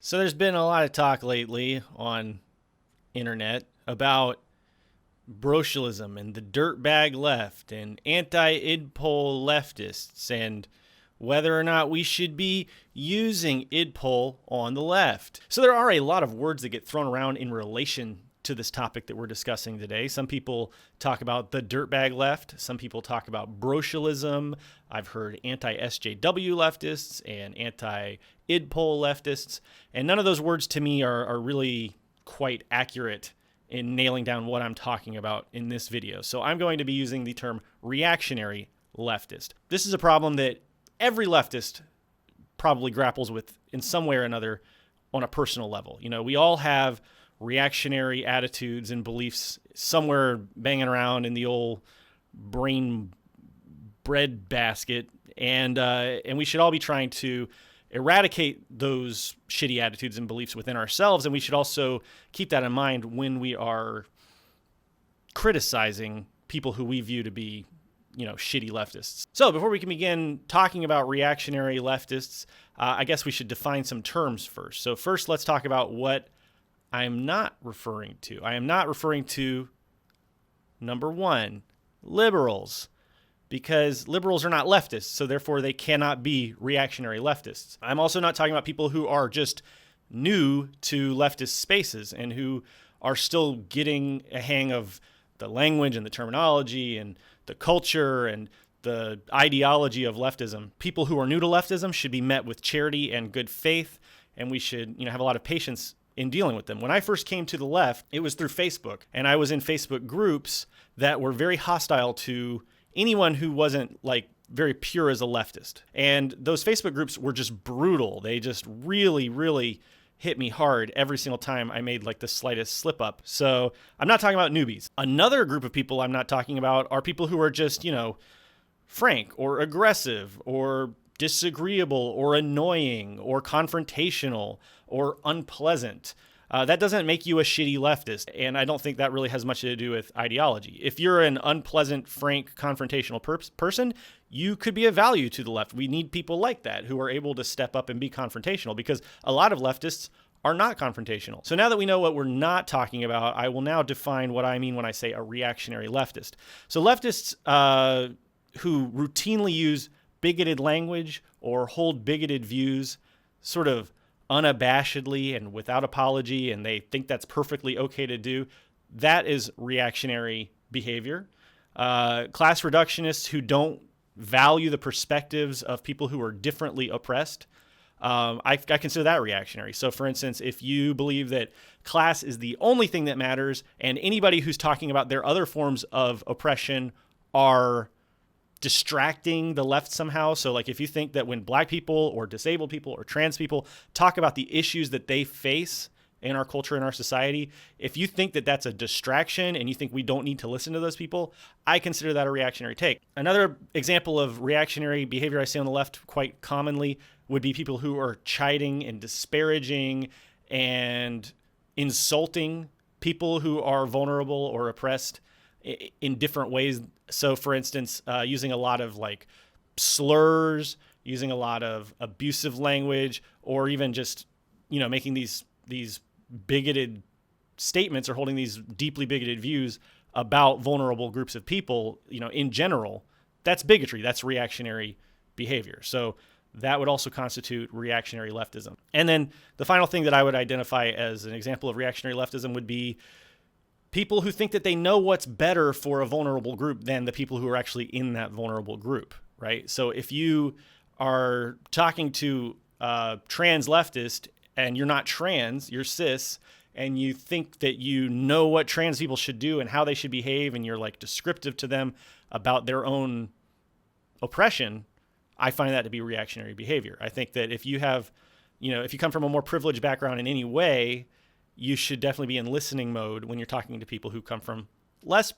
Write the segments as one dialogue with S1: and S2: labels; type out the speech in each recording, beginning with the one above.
S1: So there's been a lot of talk lately on internet about brocialism and the dirtbag left and anti-idpol leftists and whether or not we should be using idpol on the left. So there are a lot of words that get thrown around in relation to this topic that we're discussing today. Some people talk about the dirtbag left. Some people talk about brocialism. I've heard anti-SJW leftists and anti-idpol leftists. And none of those words to me are really quite accurate in nailing down what I'm talking about in this video. So I'm going to be using the term reactionary leftist. This is a problem that every leftist probably grapples with in some way or another on a personal level. You know, we all have reactionary attitudes and beliefs somewhere banging around in the old brain bread basket, and we should all be trying to eradicate those shitty attitudes and beliefs within ourselves, and we should also keep that in mind when we are criticizing people who we view to be, shitty leftists. So before we can begin talking about reactionary leftists, I guess we should define some terms first. So first, let's talk about what I'm not referring to. I am not referring to, number one, liberals, because liberals are not leftists, so therefore they cannot be reactionary leftists. I'm also not talking about people who are just new to leftist spaces and who are still getting a hang of the language and the terminology and the culture and the ideology of leftism. People who are new to leftism should be met with charity and good faith, and we should, have a lot of patience in dealing with them. When I first came to the left, it was through Facebook, and I was in Facebook groups that were very hostile to anyone who wasn't very pure as a leftist. And those Facebook groups were just brutal. They just really, really hit me hard every single time I made the slightest slip up. So I'm not talking about newbies. Another group of people I'm not talking about are people who are just, frank or aggressive or disagreeable or annoying or confrontational or unpleasant. That doesn't make you a shitty leftist, and I don't think that really has much to do with ideology. If you're an unpleasant, frank, confrontational person, you could be of value to the left. We need people like that who are able to step up and be confrontational, because a lot of leftists are not confrontational. So now that we know what we're not talking about, I will now define what I mean when I say a reactionary leftist. So leftists who routinely use bigoted language or hold bigoted views sort of unabashedly and without apology, and they think that's perfectly okay to do, that is reactionary behavior. Class reductionists who don't value the perspectives of people who are differently oppressed, I consider that reactionary. So for instance, if you believe that class is the only thing that matters and anybody who's talking about their other forms of oppression are distracting the left somehow. So if you think that when black people or disabled people or trans people talk about the issues that they face in our culture and our society, if you think that that's a distraction and you think we don't need to listen to those people, I consider that a reactionary take. Another example of reactionary behavior I see on the left quite commonly would be people who are chiding and disparaging and insulting people who are vulnerable or oppressed in different ways. So for instance, using a lot of slurs, using a lot of abusive language, or even just, making these bigoted statements or holding these deeply bigoted views about vulnerable groups of people, in general, that's bigotry. That's reactionary behavior. So that would also constitute reactionary leftism. And then the final thing that I would identify as an example of reactionary leftism would be people who think that they know what's better for a vulnerable group than the people who are actually in that vulnerable group, right? So if you are talking to a trans leftist and you're not trans, you're cis, and you think that you know what trans people should do and how they should behave, and you're descriptive to them about their own oppression, I find that to be reactionary behavior. I think that if you have, if you come from a more privileged background in any way, you should definitely be in listening mode when you're talking to people who come from less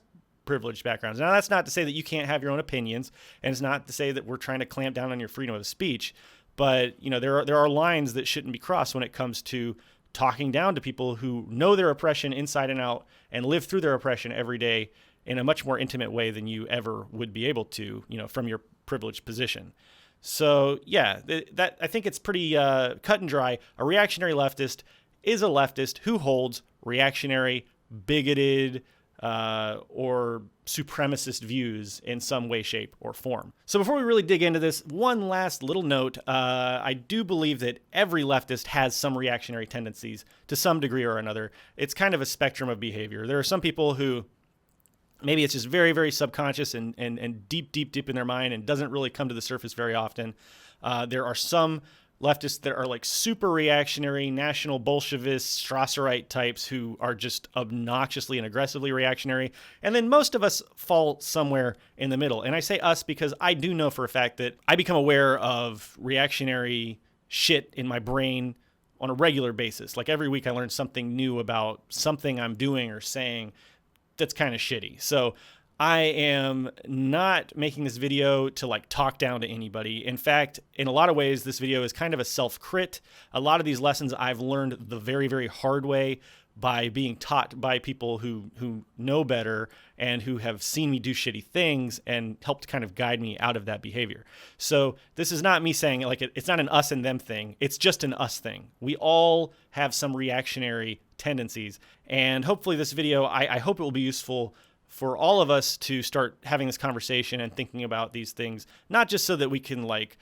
S1: privileged backgrounds. Now, that's not to say that you can't have your own opinions, and it's not to say that we're trying to clamp down on your freedom of speech, but there are lines that shouldn't be crossed when it comes to talking down to people who know their oppression inside and out and live through their oppression every day in a much more intimate way than you ever would be able to, from your privileged position. So yeah, that I think it's pretty cut and dry. A reactionary leftist is a leftist who holds reactionary, bigoted, or supremacist views in some way, shape, or form. So before we really dig into this, one last little note. I do believe that every leftist has some reactionary tendencies to some degree or another. It's kind of a spectrum of behavior. There are some people who maybe it's just very, very subconscious and deep in their mind and doesn't really come to the surface very often. There are some leftists that are like super reactionary, national Bolshevist, Strasserite types who are just obnoxiously and aggressively reactionary. And then most of us fall somewhere in the middle. And I say us because I do know for a fact that I become aware of reactionary shit in my brain on a regular basis. Like every week I learn something new about something I'm doing or saying that's kind of shitty. So I am not making this video to like talk down to anybody. In fact, in a lot of ways, this video is kind of a self-crit. A lot of these lessons I've learned the very, very hard way by being taught by people who know better and who have seen me do shitty things and helped kind of guide me out of that behavior. So this is not me saying like it's not an us and them thing. It's just an us thing. We all have some reactionary tendencies. And hopefully this video, I hope it will be useful for all of us to start having this conversation and thinking about these things, not just so that we can like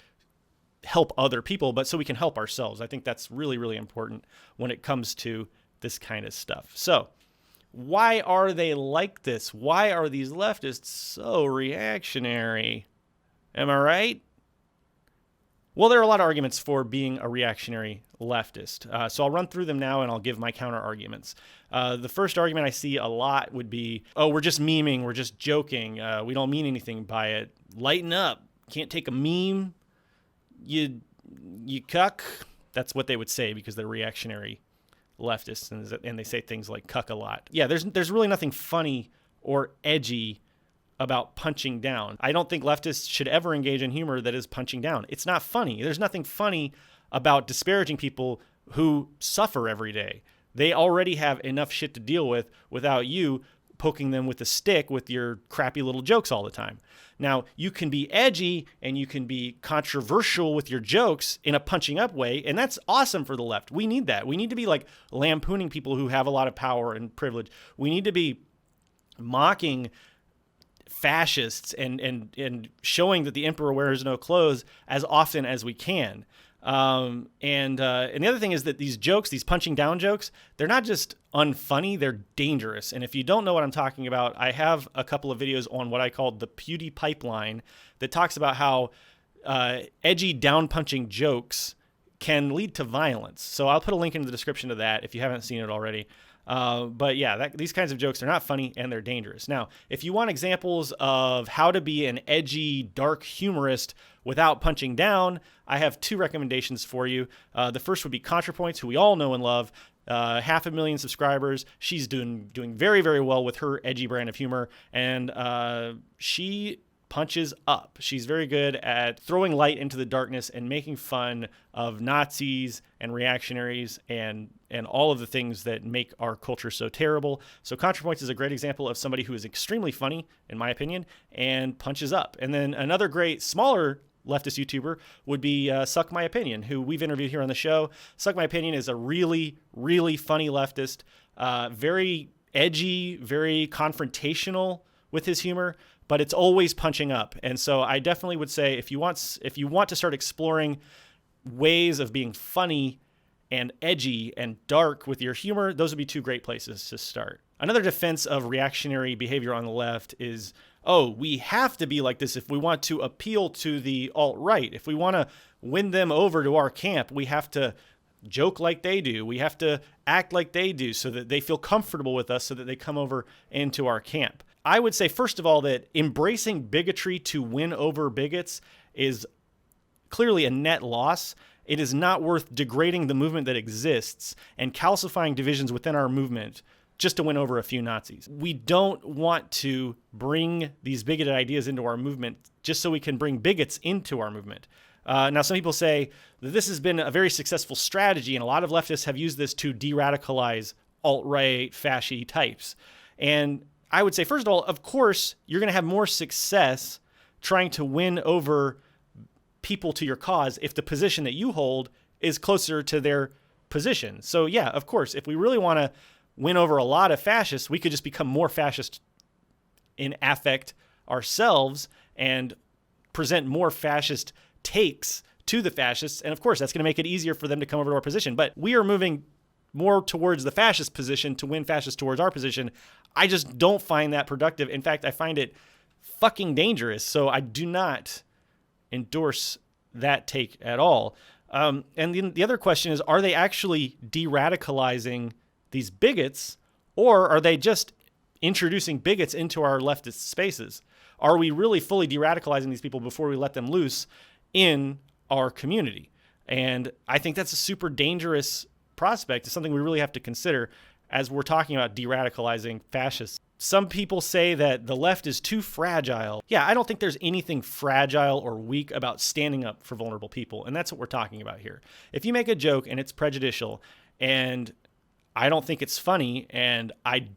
S1: help other people, but so we can help ourselves. I think that's really, really important when it comes to this kind of stuff. So why are they like this? Why are these leftists so reactionary? Am I right? Well, there are a lot of arguments for being a reactionary leftist. So I'll run through them now and I'll give my counter arguments. The first argument I see a lot would be, oh, we're just memeing, we're just joking, we don't mean anything by it. Lighten up. Can't take a meme. You cuck. That's what they would say because they're reactionary leftists and they say things like cuck a lot. Yeah, there's really nothing funny or edgy about punching down. I don't think leftists should ever engage in humor that is punching down. It's not funny. There's nothing funny about disparaging people who suffer every day. They already have enough shit to deal with without you poking them with a stick with your crappy little jokes all the time. Now, you can be edgy and you can be controversial with your jokes in a punching up way, and that's awesome for the left. We need that. We need to be like lampooning people who have a lot of power and privilege. We need to be mocking fascists and showing that the emperor wears no clothes as often as we can. And the other thing is that these jokes, these punching down jokes, they're not just unfunny, they're dangerous. And if you don't know what I'm talking about, I have a couple of videos on what I call the Pewdie pipeline that talks about how edgy down punching jokes can lead to violence. So I'll put a link in the description to that if you haven't seen it already. But yeah, these kinds of jokes are not funny and they're dangerous. Now, if you want examples of how to be an edgy, dark humorist without punching down, I have two recommendations for you. The first would be ContraPoints, who we all know and love. 500,000 subscribers. She's doing very, very well with her edgy brand of humor, and she punches up. She's very good at throwing light into the darkness and making fun of Nazis and reactionaries and all of the things that make our culture so terrible. So ContraPoints is a great example of somebody who is extremely funny, in my opinion, and punches up. And then another great, smaller leftist YouTuber would be Suck My Opinion, who we've interviewed here on the show. Suck My Opinion is a really, really funny leftist, very edgy, very confrontational with his humor, but it's always punching up. And so I definitely would say if you want to start exploring ways of being funny and edgy and dark with your humor, those would be two great places to start. Another defense of reactionary behavior on the left is, oh, we have to be like this if we want to appeal to the alt-right. If we want to win them over to our camp, we have to joke like they do. We have to act like they do so that they feel comfortable with us so that they come over into our camp. I would say, first of all, that embracing bigotry to win over bigots is clearly a net loss. It is not worth degrading the movement that exists and calcifying divisions within our movement just to win over a few Nazis. We don't want to bring these bigoted ideas into our movement just so we can bring bigots into our movement. Now, some people say that this has been a very successful strategy, and a lot of leftists have used this to de-radicalize alt-right, fasci types. And I would say, first of all, of course, you're going to have more success trying to win over people to your cause if the position that you hold is closer to their position. So yeah, of course, if we really want to win over a lot of fascists, we could just become more fascist in affect ourselves and present more fascist takes to the fascists. And of course, that's going to make it easier for them to come over to our position. But we are moving more towards the fascist position to win fascists towards our position. I just don't find that productive. In fact, I find it fucking dangerous. So I do not endorse that take at all. And then the other question is, are they actually de-radicalizing these bigots, or are they just introducing bigots into our leftist spaces? Are we really fully de-radicalizing these people before we let them loose in our community? And I think that's a super dangerous prospect. It's something we really have to consider as we're talking about de-radicalizing fascists. Some people say that the left is too fragile. Yeah, I don't think there's anything fragile or weak about standing up for vulnerable people. And that's what we're talking about here. If you make a joke and it's prejudicial and I don't think it's funny and I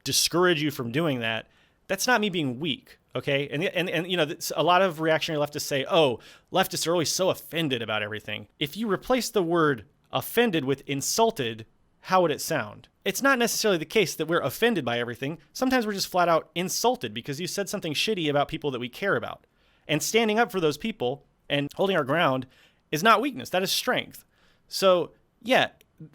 S1: discourage you from doing that, that's not me being weak, okay? And you know, a lot of reactionary leftists say, oh, leftists are always so offended about everything. If you replace the word offended with insulted, how would it sound? It's not necessarily the case that we're offended by everything. Sometimes we're just flat out insulted because you said something shitty about people that we care about. And standing up for those people and holding our ground is not weakness. That is strength. So yeah,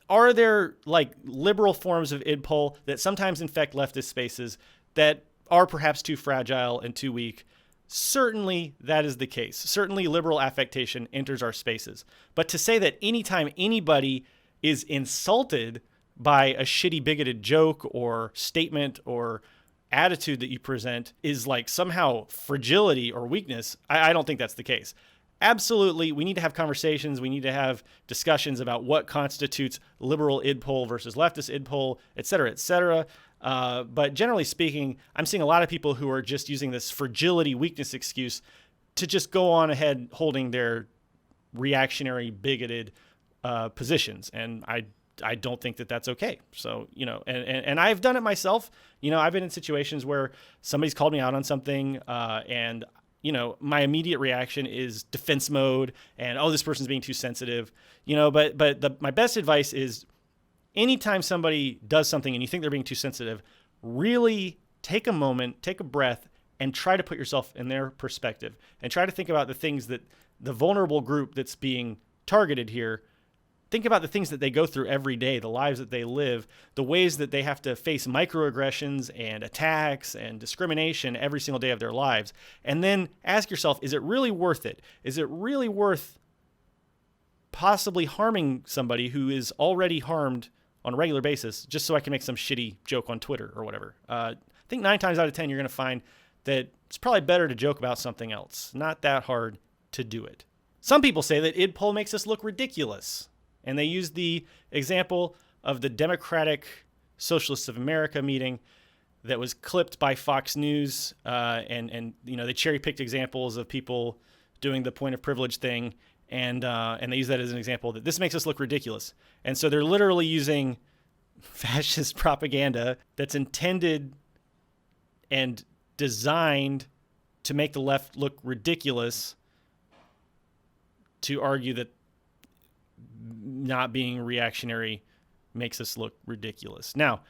S1: are there like liberal forms of idpol that sometimes infect leftist spaces that are perhaps too fragile and too weak? Certainly that is the case. Certainly liberal affectation enters our spaces. But to say that anytime anybody is insulted by a shitty bigoted joke or statement or attitude that you present is like somehow fragility or weakness, I don't think that's the case. Absolutely, we need to have conversations. We need to have discussions about what constitutes liberal idpol versus leftist idpol, et cetera, et cetera. But generally speaking, I'm seeing a lot of people who are just using this fragility weakness excuse to just go on ahead holding their reactionary, bigoted positions. And I don't think that that's okay. So, you know, and I've done it myself. You know, I've been in situations where somebody's called me out on something and, you know, my immediate reaction is defense mode and, oh, this person's being too sensitive, you know, but my best advice is anytime somebody does something and you think they're being too sensitive, really take a moment, take a breath, and try to put yourself in their perspective and try to think about the things that the vulnerable group that's being targeted here, think about the things that they go through every day, the lives that they live, the ways that they have to face microaggressions and attacks and discrimination every single day of their lives. And then ask yourself, is it really worth it? Is it really worth possibly harming somebody who is already harmed on a regular basis just so I can make some shitty joke on Twitter or whatever? I think 9 times out of 10, you're going to find that it's probably better to joke about something else. Not that hard to do it. Some people say that idpol makes us look ridiculous. And they use the example of the Democratic Socialists of America meeting that was clipped by Fox News. And you know, they cherry-picked examples of people doing the point of privilege thing. And they use that as an example that this makes us look ridiculous. And so they're literally using fascist propaganda that's intended and designed to make the left look ridiculous to argue that not being reactionary makes us look ridiculous. Now,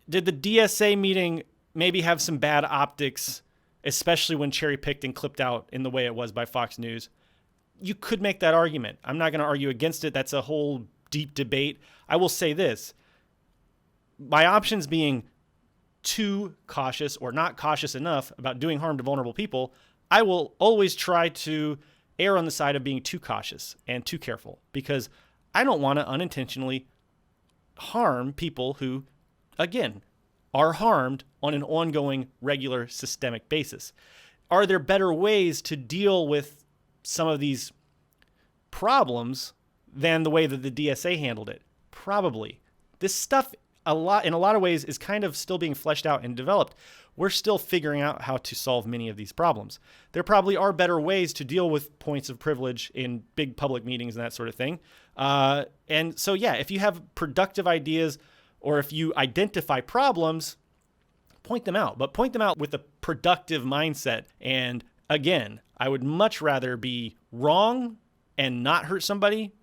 S1: did the DSA meeting maybe have some bad optics, especially when cherry-picked and clipped out in the way it was by Fox News? You could make that argument. I'm not going to argue against it. That's a whole deep debate. I will say this. My options being too cautious or not cautious enough about doing harm to vulnerable people, I will always try to err on the side of being too cautious and too careful because I don't want to unintentionally harm people who, again, are harmed on an ongoing, regular, systemic basis. Are there better ways to deal with some of these problems than the way that the DSA handled it? Probably. This stuff in a lot of ways is kind of still being fleshed out and developed. We're still figuring out how to solve many of these problems. There probably are better ways to deal with points of privilege in big public meetings and that sort of thing. And so, yeah, if you have productive ideas or if you identify problems, point them out, but point them out with a productive mindset. And again, I would much rather be wrong and not hurt somebody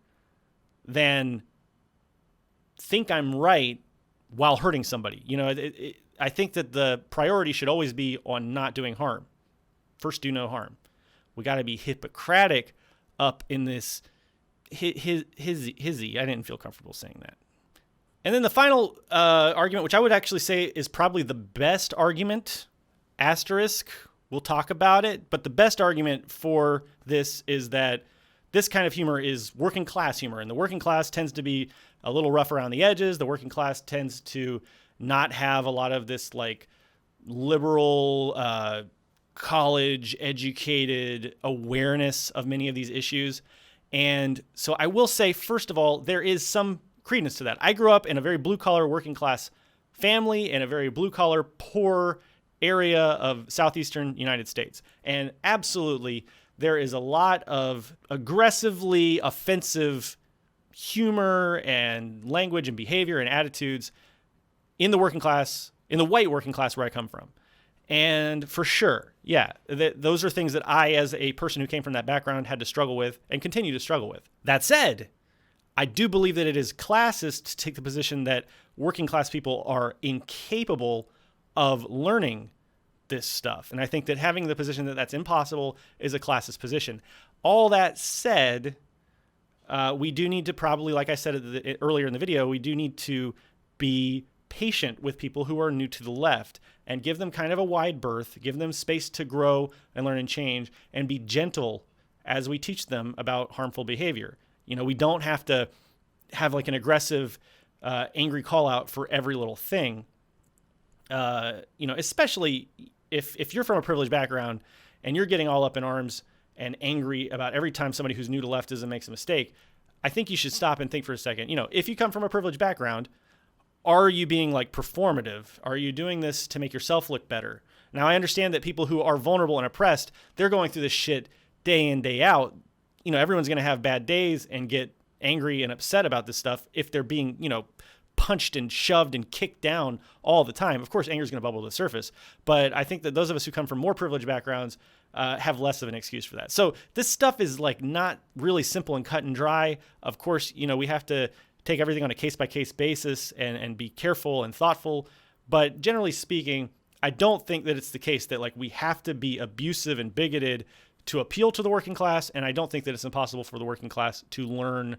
S1: than think I'm right while hurting somebody. I think that the priority should always be on not doing harm. First, do no harm. We got to be Hippocratic up in this hizzy. I didn't feel comfortable saying that. And then the final argument, which I would actually say is probably the best argument, asterisk, we'll talk about it, but the best argument for this is that this kind of humor is working class humor, and the working class tends to be a little rough around the edges. The working class tends to not have a lot of this like liberal, college educated awareness of many of these issues. And so I will say, first of all, there is some credence to that. I grew up in a very blue collar working class family in a very blue collar poor area of southeastern United States. And absolutely, there is a lot of aggressively offensive humor and language and behavior and attitudes in the working class, in the white working class where I come from. And for sure, yeah, those are things that I, as a person who came from that background, had to struggle with and continue to struggle with. That said, I do believe that it is classist to take the position that working class people are incapable of learning this stuff. And I think that having the position that that's impossible is a classist position. All that said, we do need to probably, like I said earlier in the video, we do need to be patient with people who are new to the left and give them kind of a wide berth, give them space to grow and learn and change, and be gentle as we teach them about harmful behavior. We don't have to have like an aggressive, angry call out for every little thing. Especially if you're from a privileged background and you're getting all up in arms and angry about every time somebody who's new to leftism makes a mistake, I think you should stop and think for a second. If you come from a privileged background, are you being like performative? Are you doing this to make yourself look better? Now, I understand that people who are vulnerable and oppressed, they're going through this shit day in, day out. Everyone's going to have bad days and get angry and upset about this stuff if they're being, punched and shoved and kicked down all the time. Of course, anger is going to bubble to the surface, but I think that those of us who come from more privileged backgrounds have less of an excuse for that. So this stuff is like not really simple and cut and dry. Of course, we have to take everything on a case-by-case basis and be careful and thoughtful. But generally speaking, I don't think that it's the case that like we have to be abusive and bigoted to appeal to the working class. And I don't think that it's impossible for the working class to learn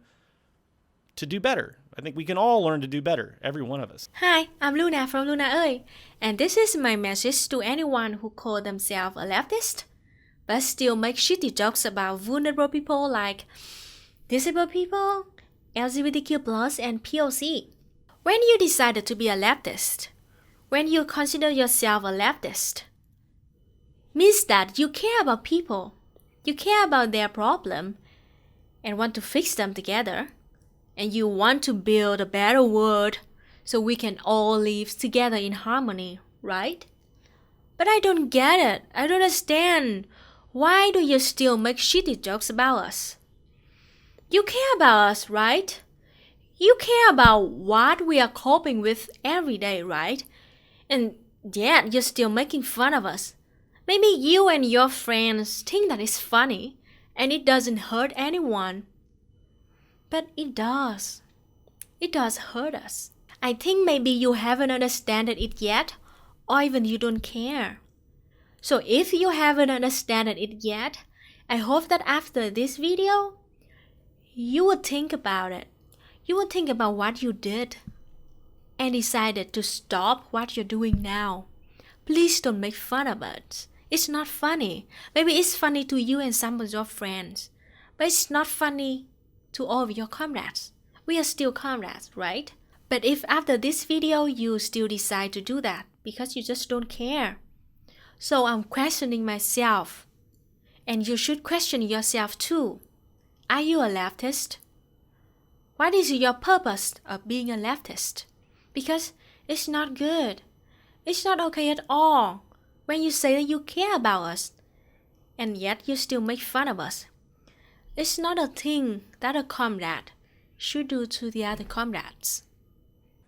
S1: to do better. I think we can all learn to do better, every one of us.
S2: Hi, I'm Luna from Luna ơi, and this is my message to anyone who call themselves a leftist, but still make shitty jokes about vulnerable people like disabled people, LGBTQ+, and POC. When you decided to be a leftist, when you consider yourself a leftist, means that you care about people, you care about their problem, and want to fix them together, and you want to build a better world so we can all live together in harmony, right? But I don't get it. I don't understand. Why do you still make shitty jokes about us? You care about us, right? You care about what we are coping with every day, right? And yet you're still making fun of us. Maybe you and your friends think that it's funny and it doesn't hurt anyone. But it does. It does hurt us. I think maybe you haven't understood it yet, or even you don't care. So if you haven't understood it yet, I hope that after this video, you will think about it. You will think about what you did and decided to stop what you're doing now. Please don't make fun of it. It's not funny. Maybe it's funny to you and some of your friends, but it's not funny to all of your comrades. We are still comrades, right? But if after this video you still decide to do that because you just don't care, so I'm questioning myself, and you should question yourself too. Are you a leftist? What is your purpose of being a leftist? Because it's not good. It's not okay at all when you say that you care about us, and yet you still make fun of us. It's not a thing that a comrade should do to the other comrades.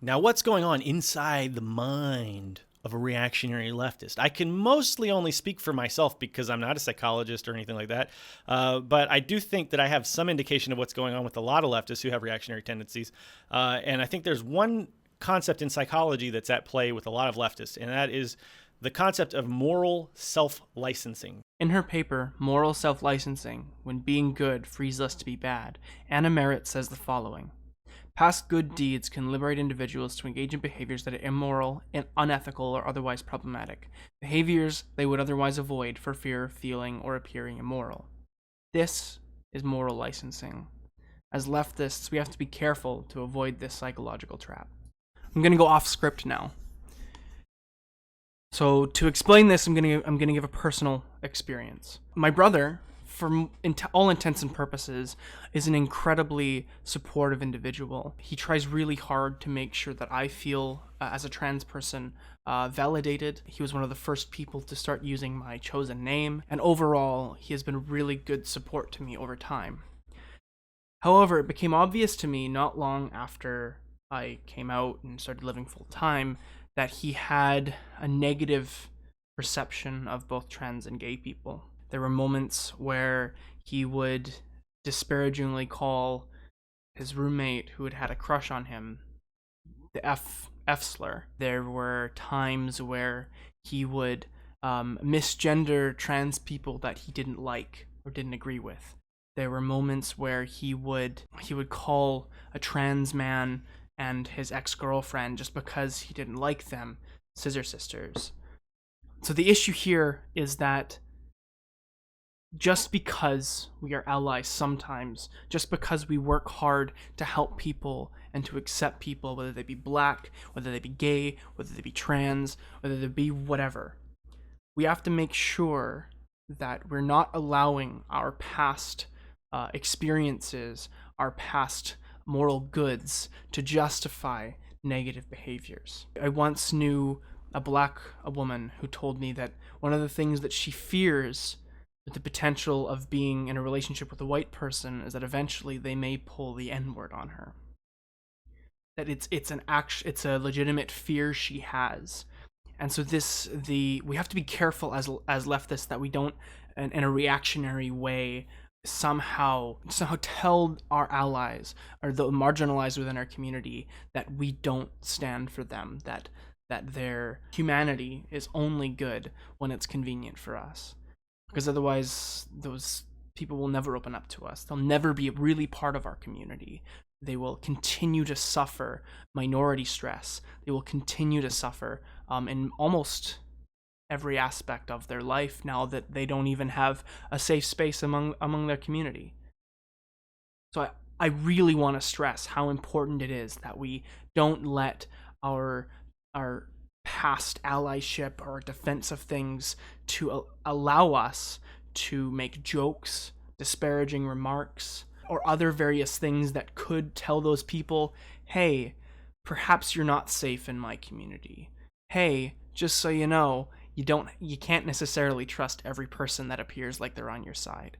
S1: Now, what's going on inside the mind of a reactionary leftist? I can mostly only speak for myself because I'm not a psychologist or anything like that. But I do think that I have some indication of what's going on with a lot of leftists who have reactionary tendencies. And I think there's one concept in psychology that's at play with a lot of leftists, and that is the concept of moral self-licensing.
S3: In her paper, Moral Self-Licensing, When Being Good Frees Us to Be Bad, Anna Merritt says the following: past good deeds can liberate individuals to engage in behaviors that are immoral, unethical, or otherwise problematic, behaviors they would otherwise avoid for fear of feeling or appearing immoral. This is moral licensing. As leftists, we have to be careful to avoid this psychological trap. I'm going to go off script now. So to explain this, I'm gonna give a personal experience. My brother, for all intents and purposes, is an incredibly supportive individual. He tries really hard to make sure that I feel, as a trans person, validated. He was one of the first people to start using my chosen name, and overall, he has been really good support to me over time. However, it became obvious to me not long after I came out and started living full time that he had a negative perception of both trans and gay people. There were moments where he would disparagingly call his roommate who had had a crush on him the F slur. There were times where he would misgender trans people that he didn't like or didn't agree with. There were moments where he would call a trans man and his ex-girlfriend, just because he didn't like them, scissor sisters. So the issue here is that just because we are allies sometimes, just because we work hard to help people and to accept people, whether they be black, whether they be gay, whether they be trans, whether they be whatever, we have to make sure that we're not allowing our past experiences, our past moral goods to justify negative behaviors. I once knew a woman who told me that one of the things that she fears with the potential of being in a relationship with a white person is that eventually they may pull the N-word on her. That it's a legitimate fear she has. And so we have to be careful as leftists that we don't, in a reactionary way, somehow tell our allies or the marginalized within our community that we don't stand for them, that their humanity is only good when it's convenient for us, because otherwise those people will never open up to us. They'll never be really part of our community. They will continue to suffer minority stress. They will continue to suffer in almost every aspect of their life now that they don't even have a safe space among their community. So I really want to stress how important it is that we don't let our past allyship or defense of things to allow us to make jokes, disparaging remarks, or other various things that could tell those people, hey, perhaps you're not safe in my community. Hey, just so you know, you can't necessarily trust every person that appears like they're on your side.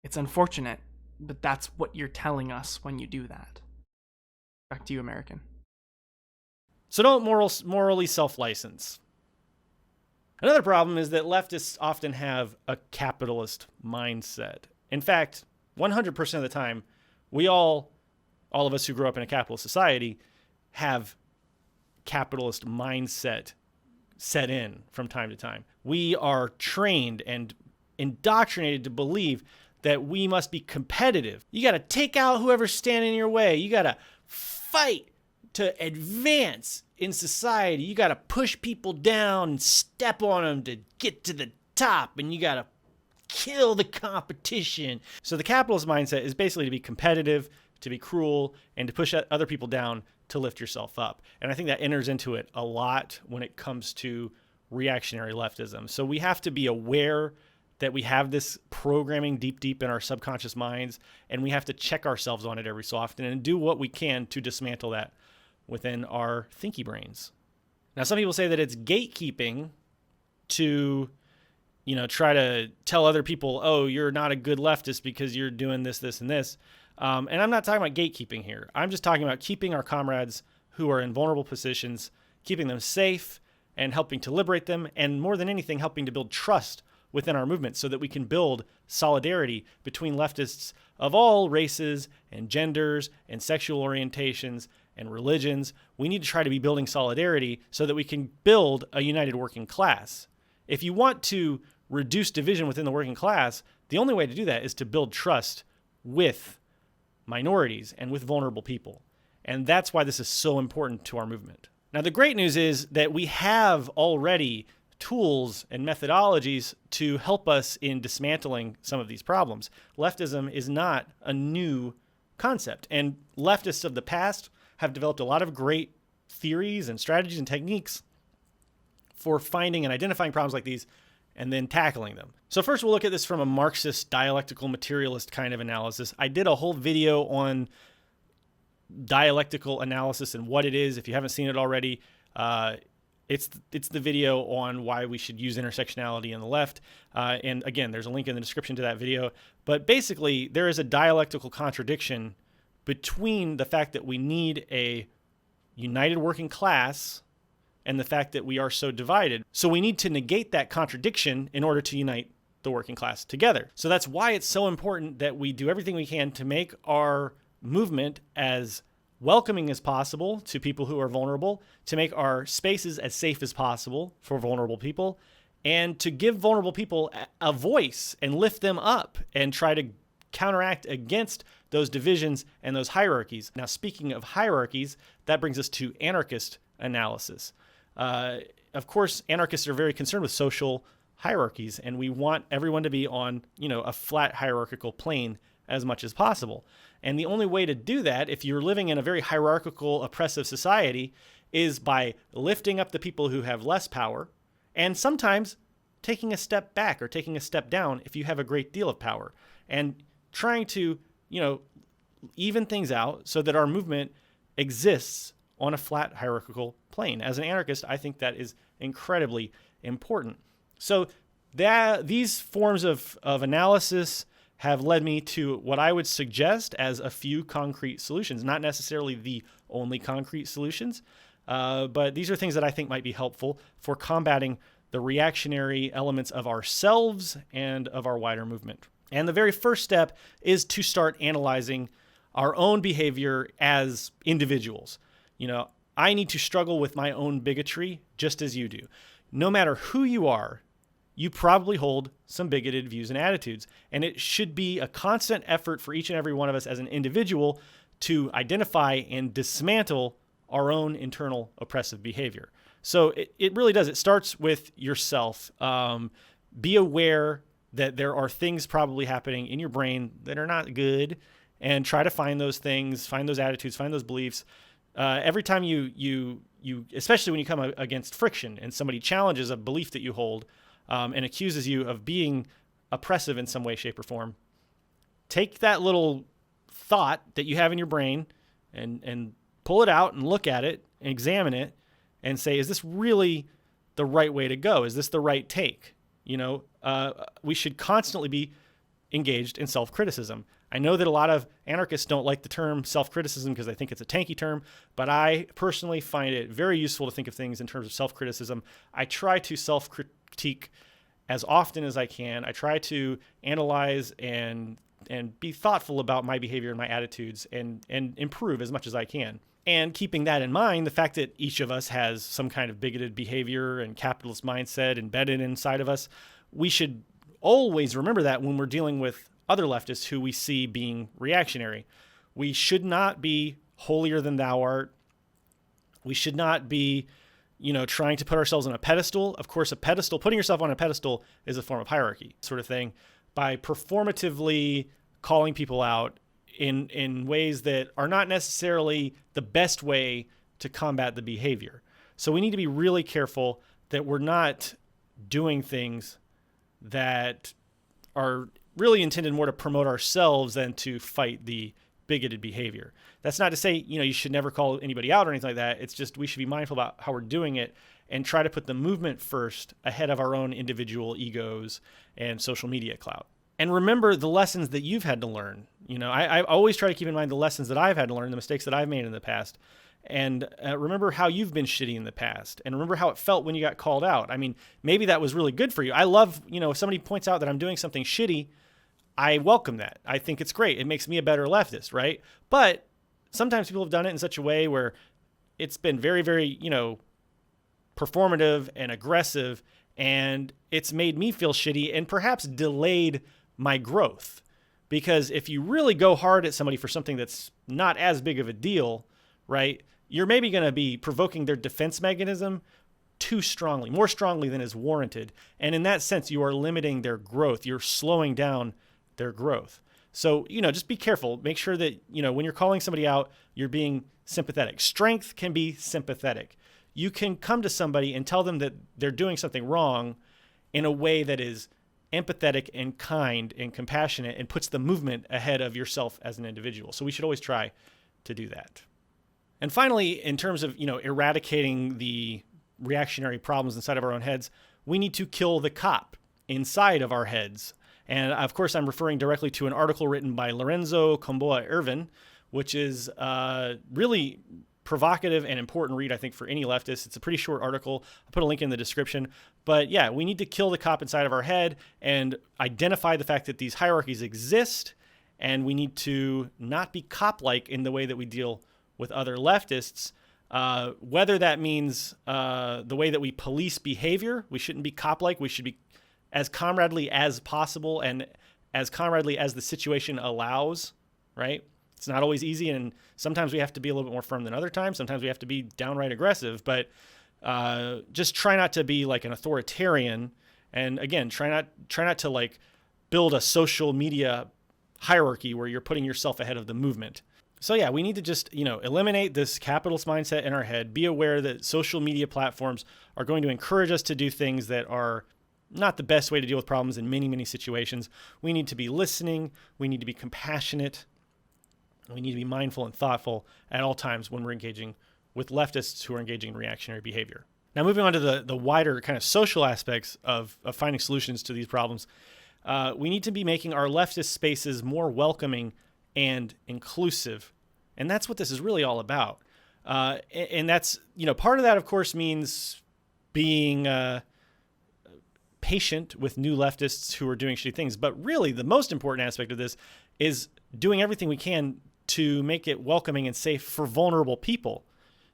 S3: It's unfortunate, but that's what you're telling us when you do that. Back to you, American.
S1: So don't morally self-license. Another problem is that leftists often have a capitalist mindset. In fact, 100% of the time, all of us who grew up in a capitalist society have capitalist mindset set in from time to time. We are trained and indoctrinated to believe that we must be competitive. You got to take out whoever's standing in your way. You got to fight to advance in society. You got to push people down and step on them to get to the top, and you got to kill the competition. So the capitalist mindset is basically to be competitive, to be cruel, and to push other people down to lift yourself up. And I think that enters into it a lot when it comes to reactionary leftism. So we have to be aware that we have this programming deep in our subconscious minds, and we have to check ourselves on it every so often and do what we can to dismantle that within our thinky brains. Now, some people say that it's gatekeeping to, try to tell other people, oh, you're not a good leftist because you're doing this, this, and this. And I'm not talking about gatekeeping here. I'm just talking about keeping our comrades who are in vulnerable positions, keeping them safe, and helping to liberate them, and more than anything, helping to build trust within our movement so that we can build solidarity between leftists of all races and genders and sexual orientations and religions. We need to try to be building solidarity so that we can build a united working class. If you want to reduce division within the working class, the only way to do that is to build trust with minorities and with vulnerable people. And that's why this is so important to our movement. Now, the great news is that we have already tools and methodologies to help us in dismantling some of these problems. Leftism is not a new concept, and leftists of the past have developed a lot of great theories and strategies and techniques for finding and identifying problems like these and then tackling them. So first we'll look at this from a Marxist, dialectical, materialist kind of analysis. I did a whole video on dialectical analysis and what it is. If you haven't seen it already, it's the video on why we should use intersectionality in the left. And again, there's a link in the description to that video. But basically, there is a dialectical contradiction between the fact that we need a united working class and the fact that we are so divided. So we need to negate that contradiction in order to unite the working class together. So that's why it's so important that we do everything we can to make our movement as welcoming as possible to people who are vulnerable, to make our spaces as safe as possible for vulnerable people, and to give vulnerable people a voice and lift them up and try to counteract against those divisions and those hierarchies. Now, speaking of hierarchies, that brings us to anarchist analysis. Of course, anarchists are very concerned with social hierarchies, and we want everyone to be on, a flat hierarchical plane as much as possible. And the only way to do that, if you're living in a very hierarchical, oppressive society, is by lifting up the people who have less power, and sometimes taking a step back or taking a step down if you have a great deal of power, and trying to, even things out so that our movement exists on a flat hierarchical plane. As an anarchist, I think that is incredibly important. So these forms of analysis have led me to what I would suggest as a few concrete solutions, not necessarily the only concrete solutions, but these are things that I think might be helpful for combating the reactionary elements of ourselves and of our wider movement. And the very first step is to start analyzing our own behavior as individuals. I need to struggle with my own bigotry just as you do. No matter who you are, you probably hold some bigoted views and attitudes. And it should be a constant effort for each and every one of us as an individual to identify and dismantle our own internal oppressive behavior. So it really does. It starts with yourself. Be aware that there are things probably happening in your brain that are not good, and try to find those things, find those attitudes, find those beliefs. Every time you especially when you come against friction and somebody challenges a belief that you hold, and accuses you of being oppressive in some way, shape, or form, take that little thought that you have in your brain and pull it out and look at it and examine it and say, is this really the right way to go? Is this the right take? We should constantly be engaged in self-criticism. I know that a lot of anarchists don't like the term self-criticism because they think it's a tanky term, but I personally find it very useful to think of things in terms of self-criticism. I try to self-critique as often as I can. I try to analyze and be thoughtful about my behavior and my attitudes and improve as much as I can. And keeping that in mind, the fact that each of us has some kind of bigoted behavior and capitalist mindset embedded inside of us, we should always remember that when we're dealing with other leftists who we see being reactionary. We should not be holier than thou art. We should not be, trying to put ourselves on a pedestal. Of course, putting yourself on a pedestal is a form of hierarchy, sort of thing, by performatively calling people out in ways that are not necessarily the best way to combat the behavior. So we need to be really careful that we're not doing things that are really intended more to promote ourselves than to fight the bigoted behavior. That's not to say, you should never call anybody out or anything like that. It's just we should be mindful about how we're doing it and try to put the movement first ahead of our own individual egos and social media clout. And remember the lessons that you've had to learn. I always try to keep in mind the lessons that I've had to learn, the mistakes that I've made in the past. and remember how you've been shitty in the past, and remember how it felt when you got called out. I mean, maybe that was really good for you. I love, if somebody points out that I'm doing something shitty, I welcome that. I think it's great. It makes me a better leftist, right? But sometimes people have done it in such a way where it's been very, very, performative and aggressive, and it's made me feel shitty and perhaps delayed my growth. Because if you really go hard at somebody for something that's not as big of a deal, right, you're maybe going to be provoking their defense mechanism too strongly, more strongly than is warranted. And in that sense, you are limiting their growth. You're slowing down their growth. So, just be careful. Make sure that, when you're calling somebody out, you're being sympathetic. Strength can be sympathetic. You can come to somebody and tell them that they're doing something wrong in a way that is empathetic and kind and compassionate and puts the movement ahead of yourself as an individual. So we should always try to do that. And finally, in terms of, eradicating the reactionary problems inside of our own heads, we need to kill the cop inside of our heads. And of course, I'm referring directly to an article written by Lorenzo Comboa Irvin, which is really provocative and important read, I think, for any leftist. It's a pretty short article. I'll put a link in the description. But yeah, we need to kill the cop inside of our head and identify the fact that these hierarchies exist, and we need to not be cop-like in the way that we deal with other leftists. Whether that means the way that we police behavior, we shouldn't be cop-like. We should be as comradely as possible and as comradely as the situation allows, right? It's not always easy, and sometimes we have to be a little bit more firm than other times. Sometimes we have to be downright aggressive, but just try not to be like an authoritarian. And again, try not to like build a social media hierarchy where you're putting yourself ahead of the movement. So yeah, we need to just, eliminate this capitalist mindset in our head. Be aware that social media platforms are going to encourage us to do things that are not the best way to deal with problems in many, many situations. We need to be listening. We need to be compassionate. We need to be mindful and thoughtful at all times when we're engaging with leftists who are engaging in reactionary behavior. Now, moving on to the wider kind of social aspects of finding solutions to these problems, we need to be making our leftist spaces more welcoming and inclusive. And that's what this is really all about. And that's, part of that, of course, means being patient with new leftists who are doing shitty things. But really, the most important aspect of this is doing everything we can to make it welcoming and safe for vulnerable people.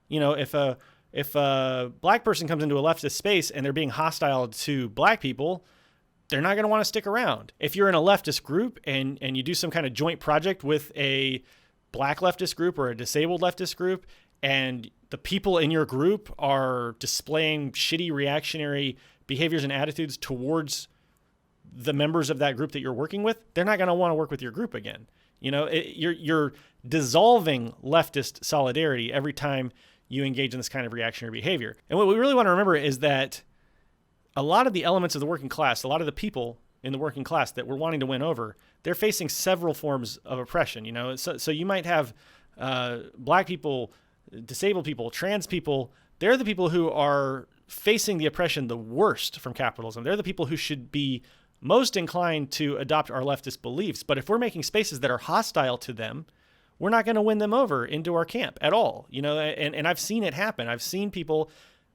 S1: If a black person comes into a leftist space and they're being hostile to black people, they're not going to want to stick around. If you're in a leftist group and you do some kind of joint project with a black leftist group or a disabled leftist group, and the people in your group are displaying shitty reactionary behaviors and attitudes towards the members of that group that you're working with, they're not going to want to work with your group again. You're dissolving leftist solidarity every time you engage in this kind of reactionary behavior. And what we really want to remember is that a lot of the elements of the working class, a lot of the people in the working class that we're wanting to win over, they're facing several forms of oppression. So you might have black people, disabled people, trans people. They're the people who are facing the oppression the worst from capitalism. They're the people who should be most inclined to adopt our leftist beliefs. But if we're making spaces that are hostile to them, we're not going to win them over into our camp at all. And I've seen it happen. I've seen people,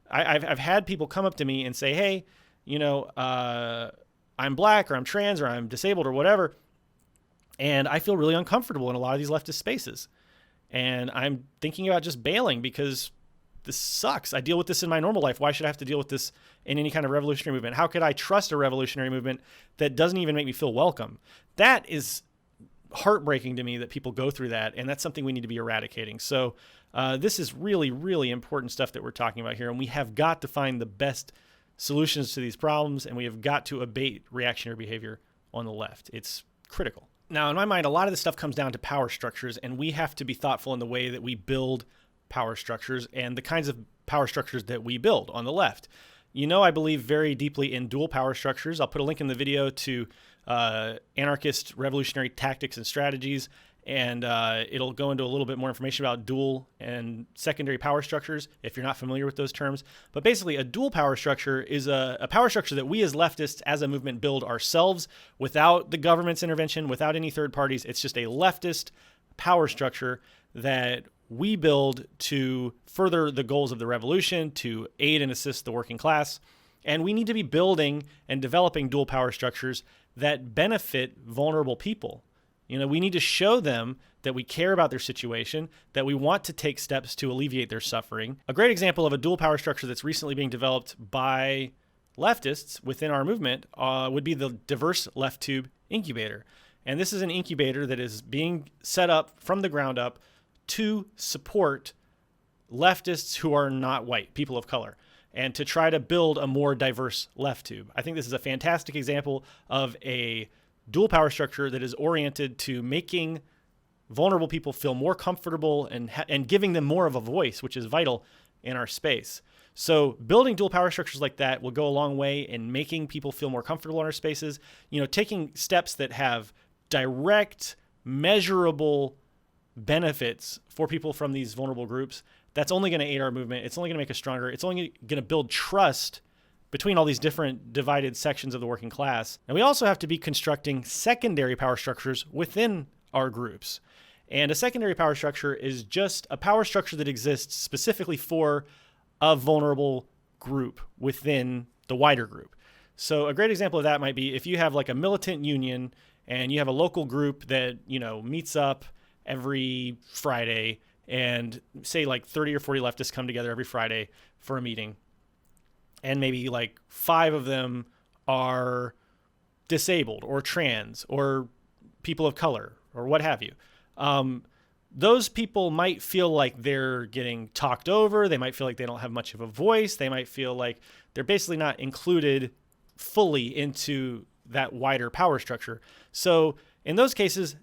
S1: I've had people come up to me and say, hey, I'm black or I'm trans or I'm disabled or whatever. And I feel really uncomfortable in a lot of these leftist spaces. And I'm thinking about just bailing because this sucks. I deal with this in my normal life. Why should I have to deal with this in any kind of revolutionary movement? How could I trust a revolutionary movement that doesn't even make me feel welcome? That is heartbreaking to me that people go through that. And that's something we need to be eradicating. So this is really, really important stuff that we're talking about here. And we have got to find the best solutions to these problems. And we have got to abate reactionary behavior on the left. It's critical. Now, in my mind, a lot of this stuff comes down to power structures, and we have to be thoughtful in the way that we build power structures and the kinds of power structures that we build on the left. I believe very deeply in dual power structures. I'll put a link in the video to anarchist revolutionary tactics and strategies, and it'll go into a little bit more information about dual and secondary power structures if you're not familiar with those terms. But basically, a dual power structure is a power structure that we as leftists, as a movement, build ourselves without the government's intervention, without any third parties. It's just a leftist power structure that we build to further the goals of the revolution, to aid and assist the working class. And we need to be building and developing dual power structures that benefit vulnerable people. We need to show them that we care about their situation, that we want to take steps to alleviate their suffering. A great example of a dual power structure that's recently being developed by leftists within our movement would be the Diverse Left Tube Incubator. And this is an incubator that is being set up from the ground up to support leftists who are not white, people of color, and to try to build a more diverse left tube. I think this is a fantastic example of a dual power structure that is oriented to making vulnerable people feel more comfortable and giving them more of a voice, which is vital in our space. So building dual power structures like that will go a long way in making people feel more comfortable in our spaces, taking steps that have direct, measurable benefits for people from these vulnerable groups. That's only going to aid our movement. It's only going to make us stronger. It's only going to build trust between all these different divided sections of the working class. And we also have to be constructing secondary power structures within our groups. And a secondary power structure is just a power structure that exists specifically for a vulnerable group within the wider group. So a great example of that might be if you have like a militant union and you have a local group that, meets up every Friday, and say like 30 or 40 leftists come together every Friday for a meeting. And maybe like 5 of them are disabled or trans or people of color or what have you. Those people might feel like they're getting talked over. They might feel like they don't have much of a voice. They might feel like they're basically not included fully into that wider power structure. So in those cases,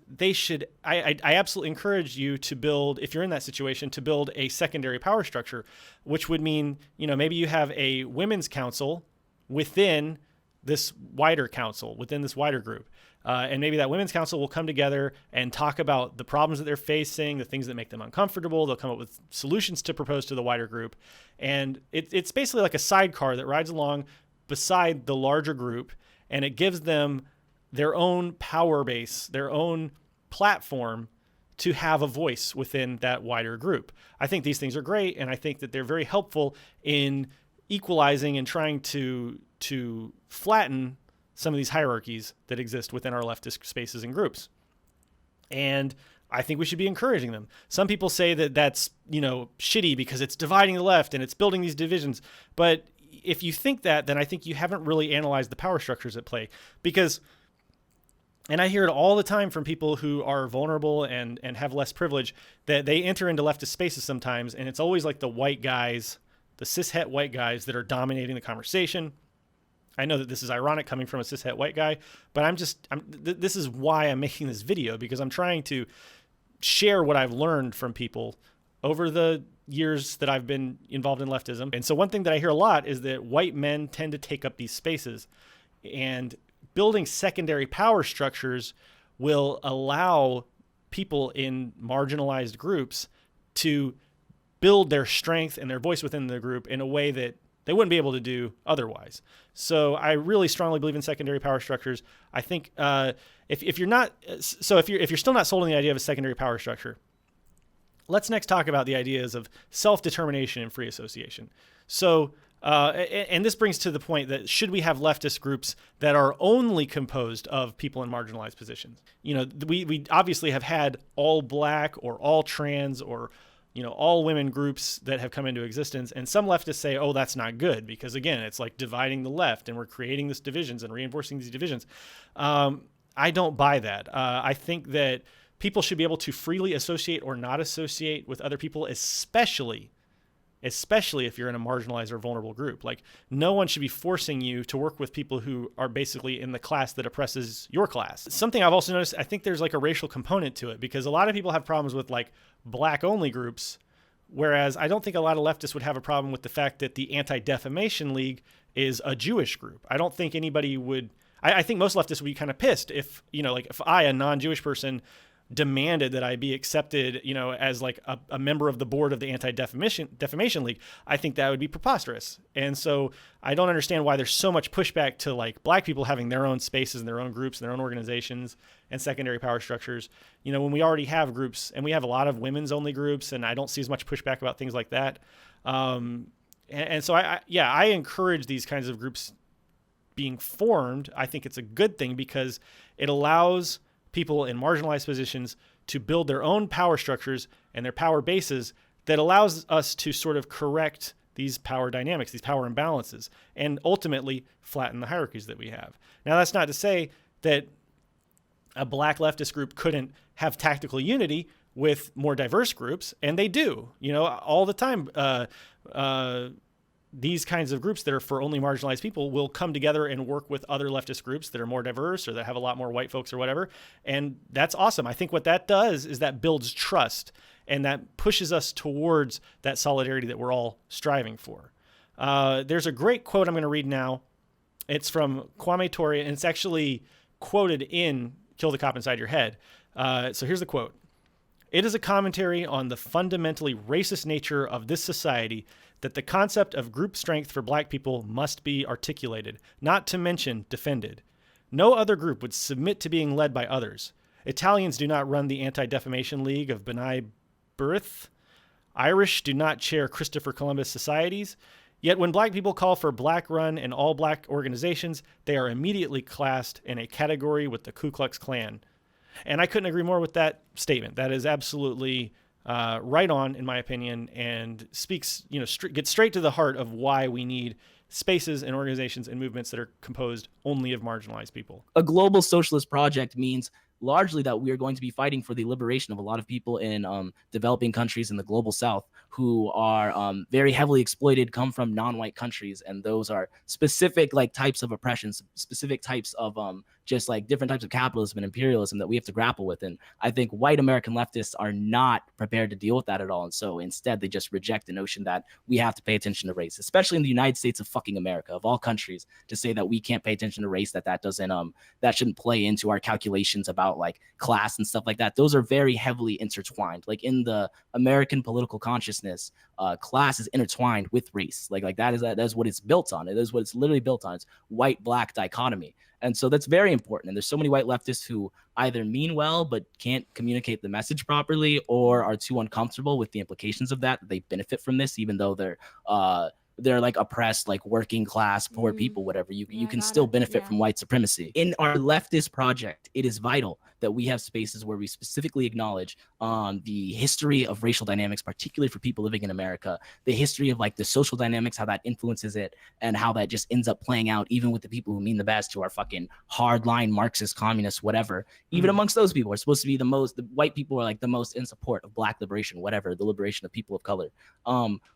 S1: I absolutely encourage you to build, if you're in that situation, to build a secondary power structure, which would mean, maybe you have a women's council within this wider council, within this wider group. And maybe that women's council will come together and talk about the problems that they're facing, the things that make them uncomfortable. They'll come up with solutions to propose to the wider group. And it's basically like a sidecar that rides along beside the larger group, and it gives them their own power base, their own platform to have a voice within that wider group. I think these things are great, and I think that they're very helpful in equalizing and trying to flatten some of these hierarchies that exist within our leftist spaces and groups. And I think we should be encouraging them. Some people say that that's, shitty because it's dividing the left and it's building these divisions. But if you think that, then I think you haven't really analyzed the power structures at play. Because, and I hear it all the time from people who are vulnerable and have less privilege, that they enter into leftist spaces sometimes, and it's always like the white guys, the cishet white guys that are dominating the conversation. I know that this is ironic coming from a cishet white guy, but this is why I'm making this video, because I'm trying to share what I've learned from people over the years that I've been involved in leftism. And so one thing that I hear a lot is that white men tend to take up these spaces, and building secondary power structures will allow people in marginalized groups to build their strength and their voice within the group in a way that they wouldn't be able to do otherwise. So I really strongly believe in secondary power structures. I think if you're still not sold on the idea of a secondary power structure, let's next talk about the ideas of self-determination and free association. So, and this brings to the point that should we have leftist groups that are only composed of people in marginalized positions? We obviously have had all black or all trans or all women groups that have come into existence. And some leftists say, oh, that's not good because, again, it's like dividing the left and we're creating these divisions and reinforcing these divisions. I don't buy that. I think that people should be able to freely associate or not associate with other people, especially if you're in a marginalized or vulnerable group. Like, no one should be forcing you to work with people who are basically in the class that oppresses your class. Something I've also noticed, I think there's like a racial component to it, because a lot of people have problems with like black only groups, whereas I don't think a lot of leftists would have a problem with the fact that the Anti-Defamation League is a Jewish group. I don't think anybody would, I think most leftists would be kind of pissed if, if I, a non-Jewish person, demanded that I be accepted, as like a member of the board of the Anti-Defamation League, I think that would be preposterous. And so I don't understand why there's so much pushback to like black people having their own spaces and their own groups and their own organizations and secondary power structures, when we already have groups, and we have a lot of women's only groups, and I don't see as much pushback about things like that. And so I encourage these kinds of groups being formed. I think it's a good thing because it allows people in marginalized positions to build their own power structures and their power bases that allows us to sort of correct these power dynamics, these power imbalances, and ultimately flatten the hierarchies that we have. Now, that's not to say that a black leftist group couldn't have tactical unity with more diverse groups, and they do, all the time. These kinds of groups that are for only marginalized people will come together and work with other leftist groups that are more diverse or that have a lot more white folks or whatever. And that's awesome. I think what that does is that builds trust, and that pushes us towards that solidarity that we're all striving for. There's a great quote I'm going to read now. It's from Kwame Ture, and it's actually quoted in Kill the Cop Inside Your Head. So here's the quote. "It is a commentary on the fundamentally racist nature of this society that the concept of group strength for black people must be articulated, not to mention defended. No other group would submit to being led by others. Italians do not run the Anti-Defamation League of B'nai B'rith. Irish do not chair Christopher Columbus societies. Yet when black people call for black-run and all-black organizations, they are immediately classed in a category with the Ku Klux Klan." And I couldn't agree more with that statement. That is absolutely right on, in my opinion, and speaks, gets straight to the heart of why we need spaces and organizations and movements that are composed only of marginalized people.
S4: A global socialist project means largely that we are going to be fighting for the liberation of a lot of people in developing countries in the global south who are very heavily exploited, come from non-white countries, and those are specific like types of oppressions, specific types of just like different types of capitalism and imperialism that we have to grapple with. And I think white American leftists are not prepared to deal with that at all. And so instead they just reject the notion that we have to pay attention to race, especially in the United States of fucking America, of all countries, to say that we can't pay attention to race, that doesn't that shouldn't play into our calculations about like class and stuff like that. Those are very heavily intertwined. Like in the American political consciousness, class is intertwined with race. Like that is what it's built on. It is what it's literally built on. It's white-black dichotomy. And so that's very important. And there's so many white leftists who either mean well but can't communicate the message properly, or are too uncomfortable with the implications of that they benefit from this, even though they're like oppressed, like working class, poor people, whatever. You can still benefit from white supremacy. In our leftist project, it is vital that we have spaces where we specifically acknowledge the history of racial dynamics, particularly for people living in America, the history of like the social dynamics, how that influences it, and how that just ends up playing out even with the people who mean the best, who are fucking hardline Marxist, communists, whatever. Even amongst those people are supposed to be the white people are like the most in support of black liberation, whatever, the liberation of people of color.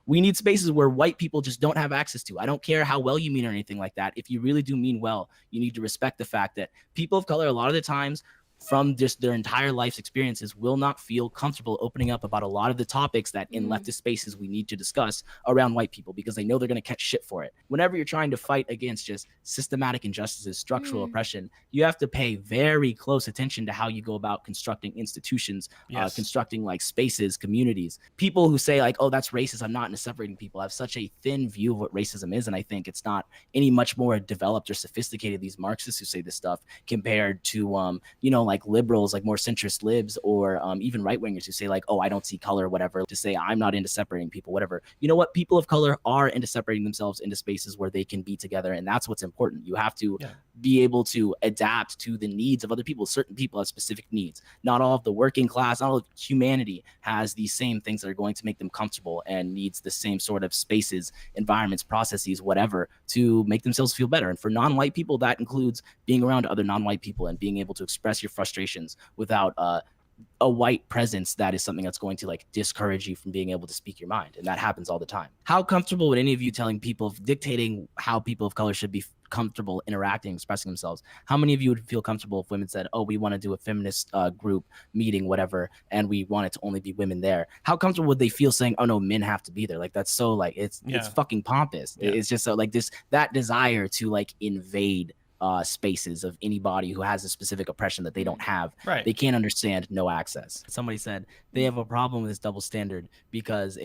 S4: We need spaces where white people just don't have access to. I don't care how well you mean or anything like that. If you really do mean well, you need to respect the fact that people of color, a lot of the times, from just their entire life's experiences, will not feel comfortable opening up about a lot of the topics that in leftist spaces we need to discuss around white people, because they know they're going to catch shit for it. Whenever you're trying to fight against just systematic injustices, structural oppression, you have to pay very close attention to how you go about constructing institutions, constructing like spaces, communities. People who say like, oh, that's racist, I'm not into separating people, have such a thin view of what racism is. And I think it's not any much more developed or sophisticated, these Marxists who say this stuff, compared to, like liberals, like more centrist libs, or even right-wingers who say like, oh, I don't see color, whatever, to say I'm not into separating people, whatever. You know what? People of color are into separating themselves into spaces where they can be together. And that's what's important. You have to be able to adapt to the needs of other people. Certain people have specific needs. Not all of the working class, not all of humanity has these same things that are going to make them comfortable and needs the same sort of spaces, environments, processes, whatever, to make themselves feel better. And for non-white people, that includes being around other non-white people and being able to express your frustrations without a white presence that is something that's going to like discourage you from being able to speak your mind. And that happens all the time. How comfortable would any of you telling people, dictating how people of color should be comfortable interacting, expressing themselves? How many of you would feel comfortable if women said, oh, we want to do a feminist group meeting, whatever, and we want it to only be women there? How comfortable would they feel saying, oh no, men have to be there? Like, that's so like, it's fucking pompous. It's just so like that desire to like invade spaces of anybody who has a specific oppression that they don't have.
S1: Right.
S4: They can't understand no access. Somebody said they have a problem with this double standard because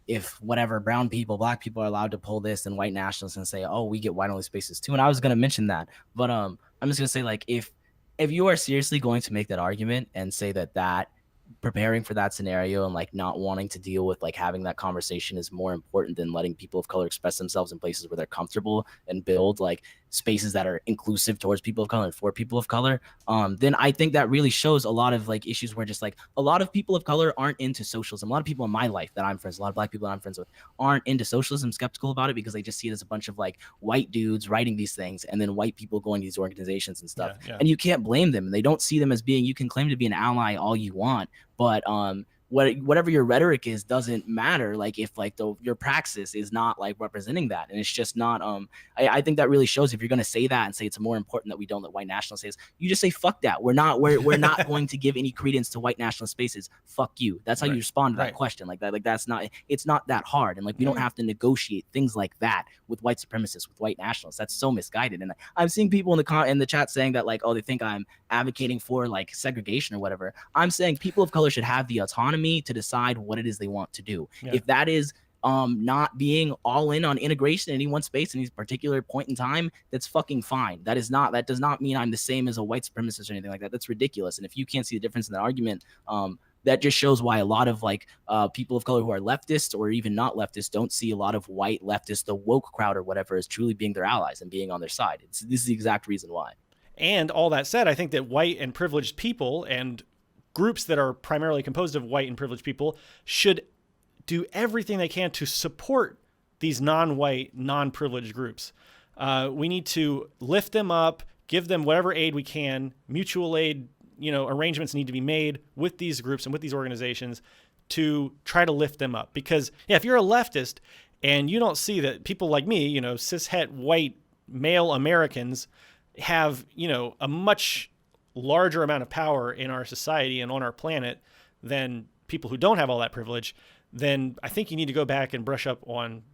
S4: if whatever brown people, black people are allowed to pull this, then white nationalists and say, oh, we get white only spaces too. And I was going to mention that, but I'm just going to say, like, if you are seriously going to make that argument and say that preparing for that scenario and like not wanting to deal with like having that conversation is more important than letting people of color express themselves in places where they're comfortable and build like spaces that are inclusive towards people of color and for people of color, then I think that really shows a lot of like issues where just like a lot of people of color aren't into socialism. A lot of people in my life that I'm friends, a lot of black people that I'm friends with aren't into socialism, skeptical about it because they just see it as a bunch of like white dudes writing these things and then white people going to these organizations and stuff.
S1: Yeah.
S4: And you can't blame them. They don't see them as being, you can claim to be an ally all you want, but whatever your rhetoric is doesn't matter. Like if like your praxis is not like representing that, and it's just not. I think that really shows if you're going to say that and say it's more important that we don't let white nationalists say this, you just say fuck that. We're not going to give any credence to white nationalist spaces. Fuck you. That's how you respond to that question like that. Like that's not. It's not that hard, and like we don't have to negotiate things like that with white supremacists, with white nationalists. That's so misguided. And I'm seeing people in the chat saying that like, oh, they think I'm advocating for like segregation or whatever. I'm saying people of color should have the autonomy to decide what it is they want to do. If that is not being all in on integration in any one space in any particular point in time, that's fucking fine. That does not mean I'm the same as a white supremacist or anything like that. That's ridiculous. And if you can't see the difference in that argument, that just shows why a lot of like people of color who are leftists or even not leftists don't see a lot of white leftists, the woke crowd or whatever, as truly being their allies and being on their side. This is the exact reason why.
S1: And all that said, I think that white and privileged people and groups that are primarily composed of white and privileged people should do everything they can to support these non-white, non-privileged groups. We need to lift them up, give them whatever aid we can. Mutual aid, arrangements need to be made with these groups and with these organizations to try to lift them up. Because if you're a leftist and you don't see that people like me, cishet white male Americans have, a much larger amount of power in our society and on our planet than people who don't have all that privilege, then I think you need to go back and brush up on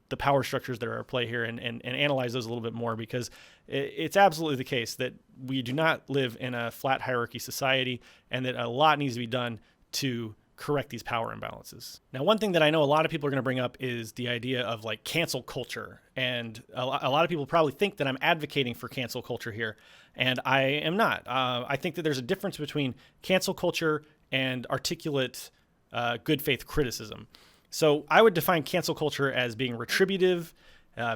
S1: the power structures that are at play here and analyze those a little bit more, because it's absolutely the case that we do not live in a flat hierarchy society and that a lot needs to be done to correct these power imbalances. Now, one thing that I know a lot of people are going to bring up is the idea of like cancel culture. And a lot of people probably think that I'm advocating for cancel culture here, and I am not. I think that there's a difference between cancel culture and articulate good faith criticism. So I would define cancel culture as being retributive,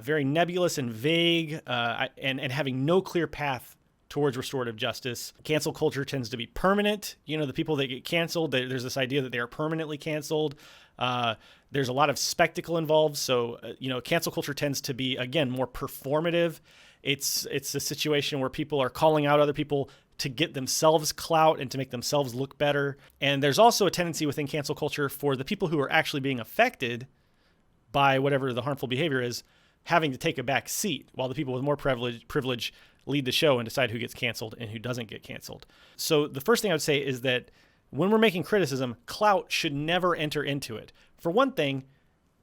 S1: very nebulous and vague, and having no clear path towards restorative justice. Cancel culture tends to be permanent. The people that get canceled, there's this idea that they are permanently canceled. There's a lot of spectacle involved. So, cancel culture tends to be, again, more performative. It's a situation where people are calling out other people to get themselves clout and to make themselves look better. And there's also a tendency within cancel culture for the people who are actually being affected by whatever the harmful behavior is, having to take a back seat while the people with more privilege lead the show and decide who gets canceled and who doesn't get canceled. So the first thing I would say is that when we're making criticism, clout should never enter into it. For one thing,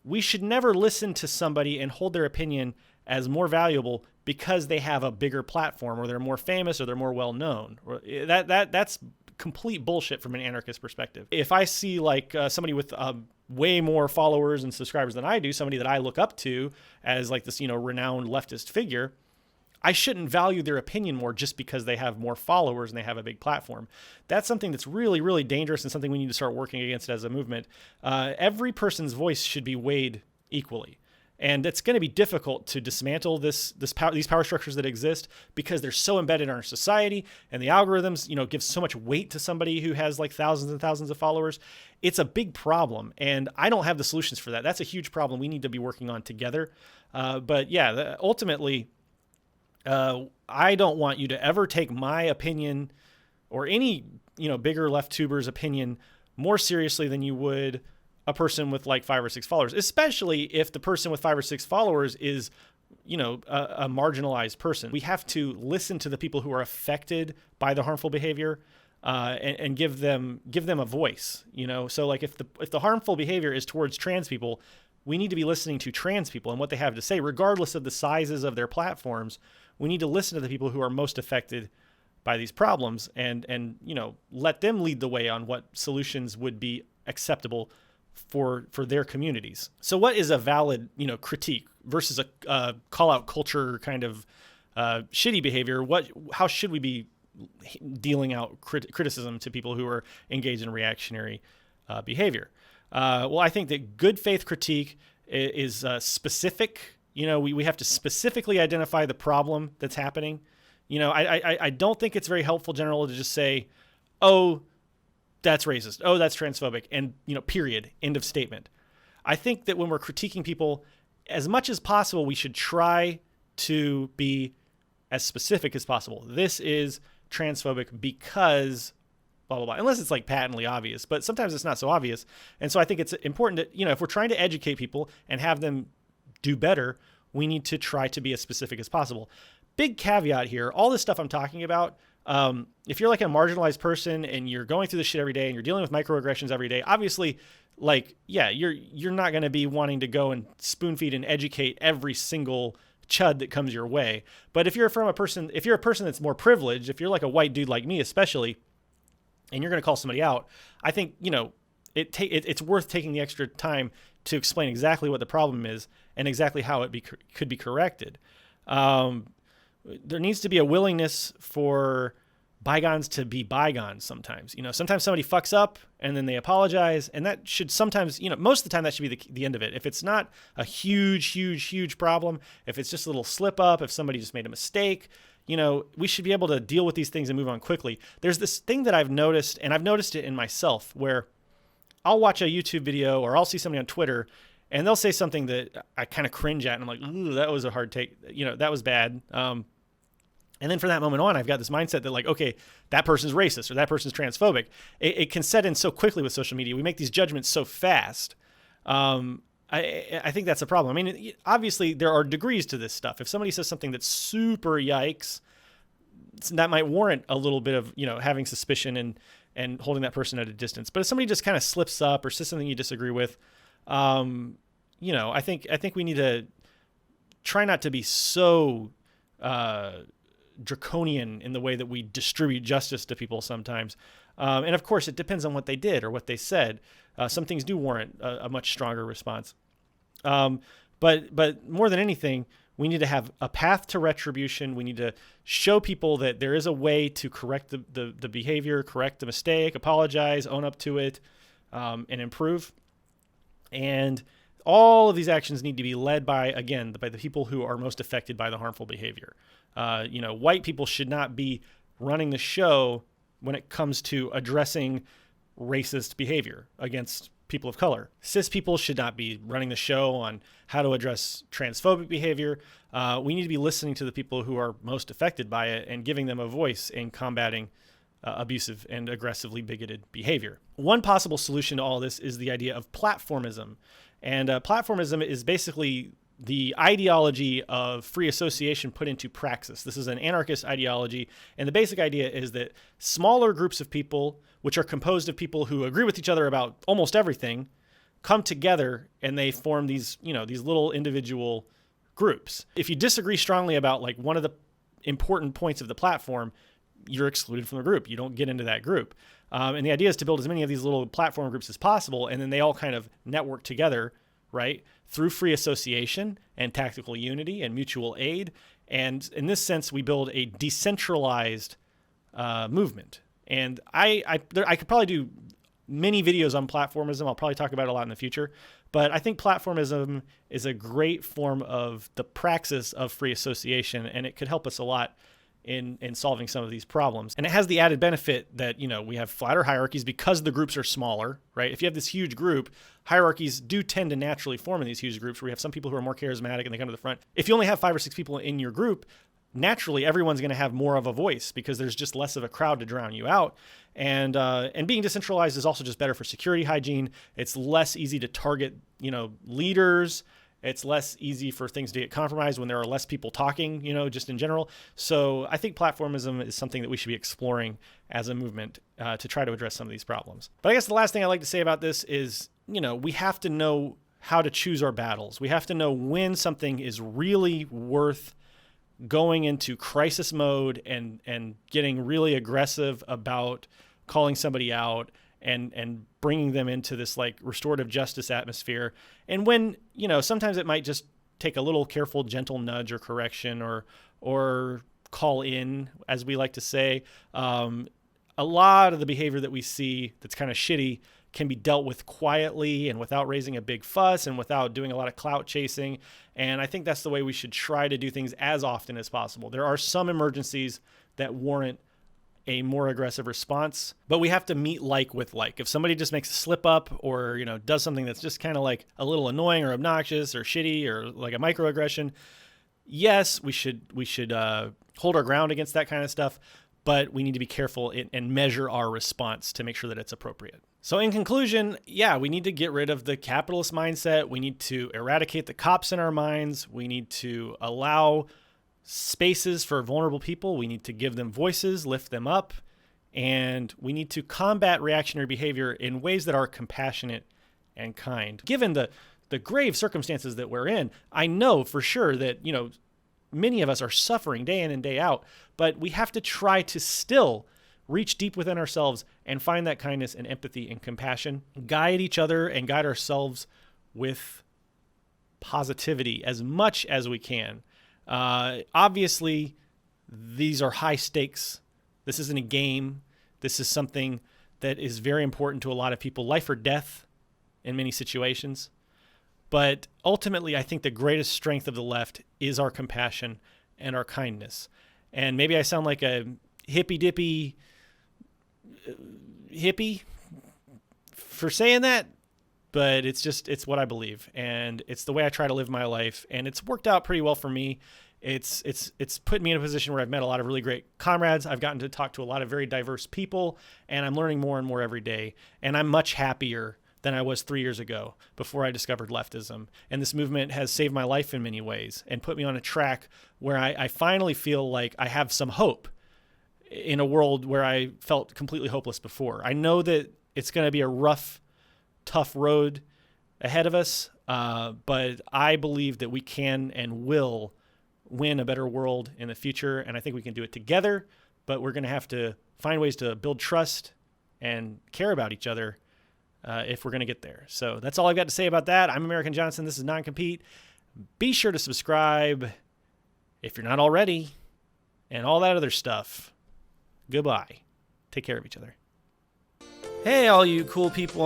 S1: we should never listen to somebody and hold their opinion as more valuable because they have a bigger platform or they're more famous or they're more well-known. That's complete bullshit from an anarchist perspective. If I see like somebody with way more followers and subscribers than I do, somebody that I look up to as like this, renowned leftist figure, I shouldn't value their opinion more just because they have more followers and they have a big platform. That's something that's really, really dangerous and something we need to start working against as a movement. Every person's voice should be weighed equally. And it's going to be difficult to dismantle these power structures that exist because they're so embedded in our society, and the algorithms, give so much weight to somebody who has like thousands and thousands of followers. It's a big problem, and I don't have the solutions for that. That's a huge problem we need to be working on together. But yeah, ultimately, I don't want you to ever take my opinion or any, bigger left tuber's opinion more seriously than you would a person with like 5 or 6 followers, especially if the person with 5 or 6 followers is, a marginalized person. We have to listen to the people who are affected by the harmful behavior, and give them a voice, So like if the harmful behavior is towards trans people, we need to be listening to trans people and what they have to say, regardless of the sizes of their platforms. we need to listen to the people who are most affected by these problems and let them lead the way on what solutions would be acceptable for their communities. So what is a valid, critique versus a call out culture kind of shitty behavior? How should we be dealing out criticism to people who are engaged in reactionary behavior? Well, I think that good faith critique is specific. We have to specifically identify the problem that's happening. I don't think it's very helpful generally to just say, oh, that's racist. Oh, that's transphobic. And, period. End of statement. I think that when we're critiquing people, as much as possible, we should try to be as specific as possible. This is transphobic because blah, blah, blah. Unless it's like patently obvious, but sometimes it's not so obvious. And so I think it's important that, if we're trying to educate people and have them do better, we need to try to be as specific as possible. Big caveat here, all this stuff I'm talking about, if you're like a marginalized person and you're going through this shit every day and you're dealing with microaggressions every day, obviously, you're not going to be wanting to go and spoon feed and educate every single chud that comes your way. But if you're a person that's more privileged, if you're like a white dude like me especially, and you're going to call somebody out, I think, it's worth taking the extra time to explain exactly what the problem is and exactly how it could be corrected. There needs to be a willingness for bygones to be bygones sometimes. Sometimes somebody fucks up and then they apologize, and that should sometimes, most of the time that should be the end of it. If it's not a huge problem, if it's just a little slip up, if somebody just made a mistake, we should be able to deal with these things and move on quickly. There's this thing that I've noticed, and I've noticed it in myself, where I'll watch a YouTube video or I'll see somebody on Twitter and they'll say something that I kind of cringe at, and I'm like, ooh, that was a hard take. That was bad. And then from that moment on, I've got this mindset that okay, that person's racist or that person's transphobic. It can set in so quickly with social media. We make these judgments so fast. I think that's a problem. I mean, obviously there are degrees to this stuff. If somebody says something that's super yikes, that might warrant a little bit of, having suspicion and holding that person at a distance. But if somebody just kind of slips up or says something you disagree with, I think we need to try not to be so draconian in the way that we distribute justice to people sometimes. And of course, it depends on what they did or what they said. Some things do warrant a much stronger response. But more than anything, we need to have a path to retribution. We need to show people that there is a way to correct the behavior, correct the mistake, apologize, own up to it, and improve. And all of these actions need to be led by the people who are most affected by the harmful behavior. White people should not be running the show when it comes to addressing racist behavior against people of color. Cis people should not be running the show on how to address transphobic behavior. We need to be listening to the people who are most affected by it and giving them a voice in combating abusive and aggressively bigoted behavior. One possible solution to all this is the idea of platformism. And platformism is basically the ideology of free association put into praxis. This is an anarchist ideology, and the basic idea is that smaller groups of people, which are composed of people who agree with each other about almost everything, come together and they form these little individual groups. If you disagree strongly about one of the important points of the platform, you're excluded from the group. You don't get into that group. And the idea is to build as many of these little platform groups as possible, and then they all kind of network together, right, through free association and tactical unity and mutual aid. And in this sense, we build a decentralized movement. And I could probably do many videos on platformism. I'll probably talk about it a lot in the future. But I think platformism is a great form of the praxis of free association, and it could help us a lot in solving some of these problems. And it has the added benefit that, we have flatter hierarchies because the groups are smaller, right? If you have this huge group, hierarchies do tend to naturally form in these huge groups where you have some people who are more charismatic and they come to the front. If you only have 5 or 6 people in your group, naturally everyone's going to have more of a voice because there's just less of a crowd to drown you out. And being decentralized is also just better for security hygiene. It's less easy to target, leaders. It's less easy for things to get compromised when there are less people talking, just in general. So I think platformism is something that we should be exploring as a movement to try to address some of these problems. But I guess the last thing I'd like to say about this is, we have to know how to choose our battles. We have to know when something is really worth going into crisis mode and getting really aggressive about calling somebody out and bringing them into this like restorative justice atmosphere. And when, sometimes it might just take a little careful, gentle nudge or correction or call in, as we like to say. A lot of the behavior that we see that's kind of shitty can be dealt with quietly and without raising a big fuss and without doing a lot of clout chasing. And I think that's the way we should try to do things as often as possible. There are some emergencies that warrant a more aggressive response, but we have to meet like with like. If somebody just makes a slip up or, does something that's just kind of like a little annoying or obnoxious or shitty or like a microaggression, yes, we should hold our ground against that kind of stuff, but we need to be careful and measure our response to make sure that it's appropriate. So in conclusion, we need to get rid of the capitalist mindset. We need to eradicate the cops in our minds. We need to allow spaces for vulnerable people. We need to give them voices, lift them up, and we need to combat reactionary behavior in ways that are compassionate and kind. Given the grave circumstances that we're in, I know for sure that, many of us are suffering day in and day out, but we have to try to still reach deep within ourselves and find that kindness and empathy and compassion, guide each other and guide ourselves with positivity as much as we can. Obviously, these are high stakes. This isn't a game. This is something that is very important to a lot of people, life or death in many situations. But ultimately, I think the greatest strength of the left is our compassion and our kindness. And maybe I sound like a hippy-dippy hippie for saying that, but it's what I believe. And it's the way I try to live my life. And it's worked out pretty well for me. It's put me in a position where I've met a lot of really great comrades. I've gotten to talk to a lot of very diverse people, and I'm learning more and more every day. And I'm much happier than I was 3 years ago before I discovered leftism. And this movement has saved my life in many ways and put me on a track where I finally feel like I have some hope in a world where I felt completely hopeless before. I know that it's going to be a rough, tough road ahead of us, but I believe that we can and will win a better world in the future, and I think we can do it together, but we're going to have to find ways to build trust and care about each other if we're going to get there. So that's all I've got to say about that. I'm American Johnson. This is Non-Compete. Be sure to subscribe if you're not already, and all that other stuff. Goodbye. Take care of each other. Hey, all you cool people on